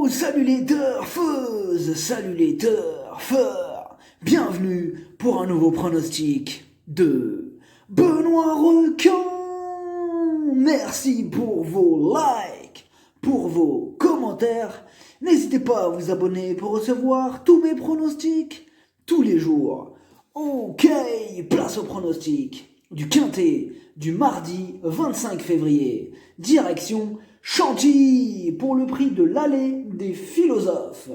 Salut les turfeuses, salut les turfeurs. Bienvenue pour un nouveau pronostic de Benoît Requin. Merci pour vos likes, pour vos commentaires. N'hésitez pas à vous abonner pour recevoir tous mes pronostics tous les jours. Ok, place au pronostic du Quintet du mardi 25 février. Direction Chantilly pour le prix de l'allée des philosophes.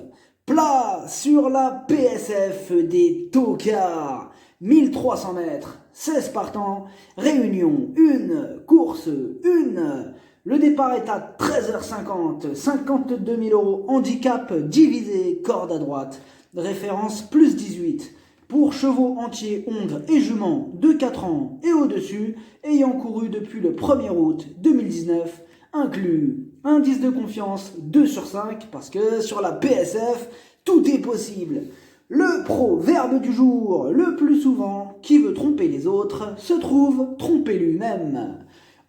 Plat sur la PSF des tocards. 1300 mètres, 16 partants, réunion 1, course 1. Le départ est à 13h50, 52 000 €, handicap divisé, corde à droite, référence plus 18. Pour chevaux entiers, hongres et juments de 4 ans et au-dessus, ayant couru depuis le 1er août 2019, inclus indice de confiance 2 sur 5, parce que sur la PSF, tout est possible. Le proverbe du jour, le plus souvent, qui veut tromper les autres, se trouve trompé lui-même.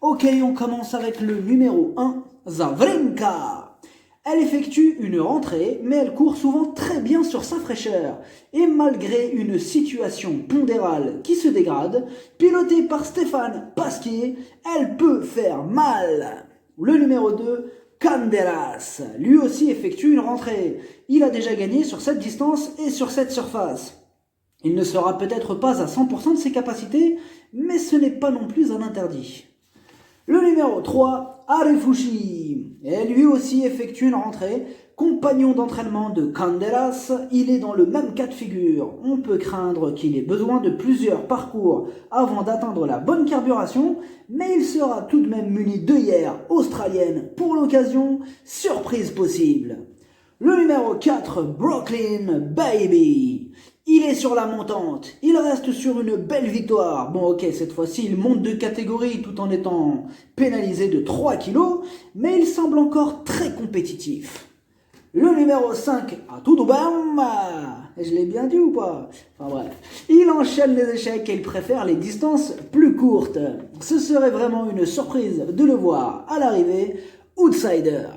Ok, on commence avec le numéro 1, Zavrenka. Elle effectue une rentrée, mais elle court souvent très bien sur sa fraîcheur. Et malgré une situation pondérale qui se dégrade, pilotée par Stéphane Pasquier, elle peut faire mal. Le numéro 2, Candelas, lui aussi effectue une rentrée. Il a déjà gagné sur cette distance et sur cette surface. Il ne sera peut-être pas à 100% de ses capacités, mais ce n'est pas non plus un interdit. Le numéro 3, Arefushi, et lui aussi effectue une rentrée. Compagnon d'entraînement de Candelas, il est dans le même cas de figure. On peut craindre qu'il ait besoin de plusieurs parcours avant d'atteindre la bonne carburation, mais il sera tout de même muni d'œillères australiennes pour l'occasion, surprise possible. Le numéro 4, Brooklyn Baby. Il est sur la montante, il reste sur une belle victoire. Bon ok, cette fois-ci il monte de catégorie tout en étant pénalisé de 3 kilos, mais il semble encore très compétitif. Le numéro 5, Atoudobam, je l'ai bien dit ou pas? Enfin bref, il enchaîne les échecs et il préfère les distances plus courtes. Ce serait vraiment une surprise de le voir à l'arrivée, outsider.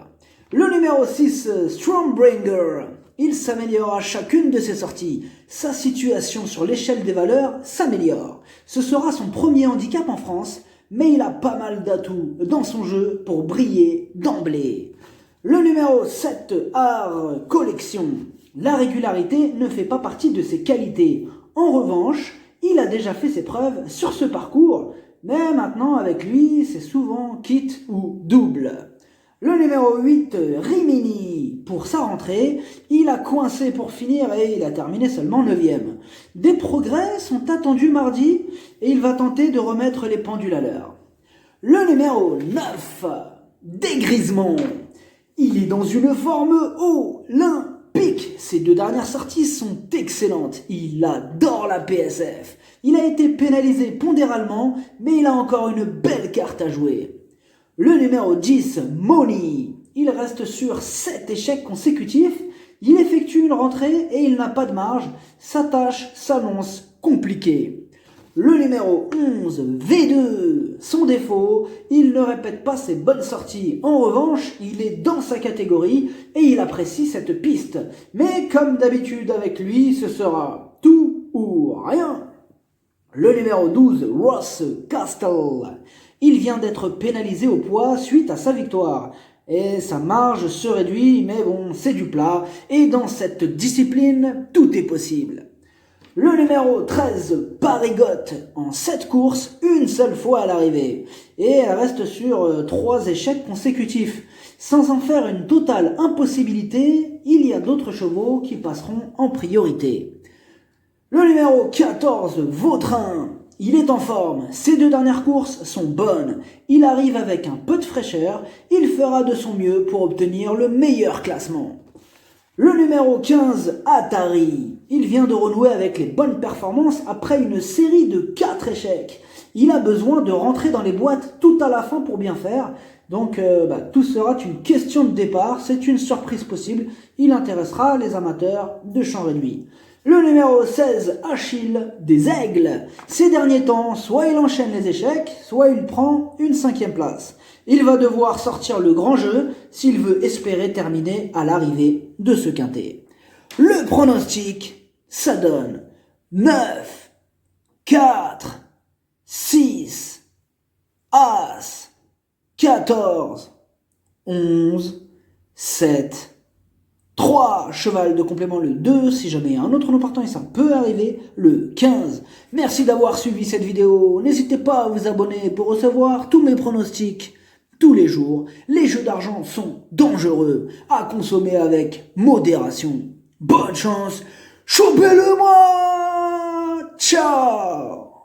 Le numéro 6, Stormbringer. Il s'améliore à chacune de ses sorties. Sa situation sur l'échelle des valeurs s'améliore. Ce sera son premier handicap en France, mais il a pas mal d'atouts dans son jeu pour briller d'emblée. Le numéro 7, Art Collection. La régularité ne fait pas partie de ses qualités. En revanche, il a déjà fait ses preuves sur ce parcours, mais maintenant avec lui, c'est souvent kit ou double. Le numéro 8, Rimini. Pour sa rentrée, il a coincé pour finir et il a terminé seulement 9e. Des progrès sont attendus mardi et il va tenter de remettre les pendules à l'heure. Le numéro 9, Dégrisement. Il est dans une forme olympique. Ses 2 dernières sorties sont excellentes. Il adore la PSF. Il a été pénalisé pondéralement, mais il a encore une belle carte à jouer. Le numéro 10, Money. Il reste sur 7 échecs consécutifs. Il effectue une rentrée et il n'a pas de marge. Sa tâche s'annonce compliquée. Le numéro 11, V2. Son défaut, il ne répète pas ses bonnes sorties. En revanche, il est dans sa catégorie et il apprécie cette piste. Mais comme d'habitude avec lui, ce sera tout ou rien. Le numéro 12, Ross Castle. Il vient d'être pénalisé au poids suite à sa victoire. Et sa marge se réduit, mais bon, c'est du plat. Et dans cette discipline, tout est possible. Le numéro 13, Parigotte, en 7 courses, une seule fois à l'arrivée. Et elle reste sur 3 échecs consécutifs. Sans en faire une totale impossibilité, il y a d'autres chevaux qui passeront en priorité. Le numéro 14, Vautrin. Il est en forme, ses 2 dernières courses sont bonnes, il arrive avec un peu de fraîcheur, il fera de son mieux pour obtenir le meilleur classement. Le numéro 15, Atari. Il vient de renouer avec les bonnes performances après une série de 4 échecs. Il a besoin de rentrer dans les boîtes tout à la fin pour bien faire, donc tout sera une question de départ, c'est une surprise possible, il intéressera les amateurs de champ réduit. Le numéro 16, Achille des Aigles. Ces derniers temps, soit il enchaîne les échecs, soit il prend une 5e place. Il va devoir sortir le grand jeu s'il veut espérer terminer à l'arrivée de ce quintet. Le pronostic, ça donne 9, 4, 6, As, 14, 11, 7, 3, cheval de complément le 2, si jamais un autre nom partant et ça peut arriver, le 15. Merci d'avoir suivi cette vidéo, n'hésitez pas à vous abonner pour recevoir tous mes pronostics tous les jours. Les jeux d'argent sont dangereux, à consommer avec modération. Bonne chance, chopez-le moi. Ciao.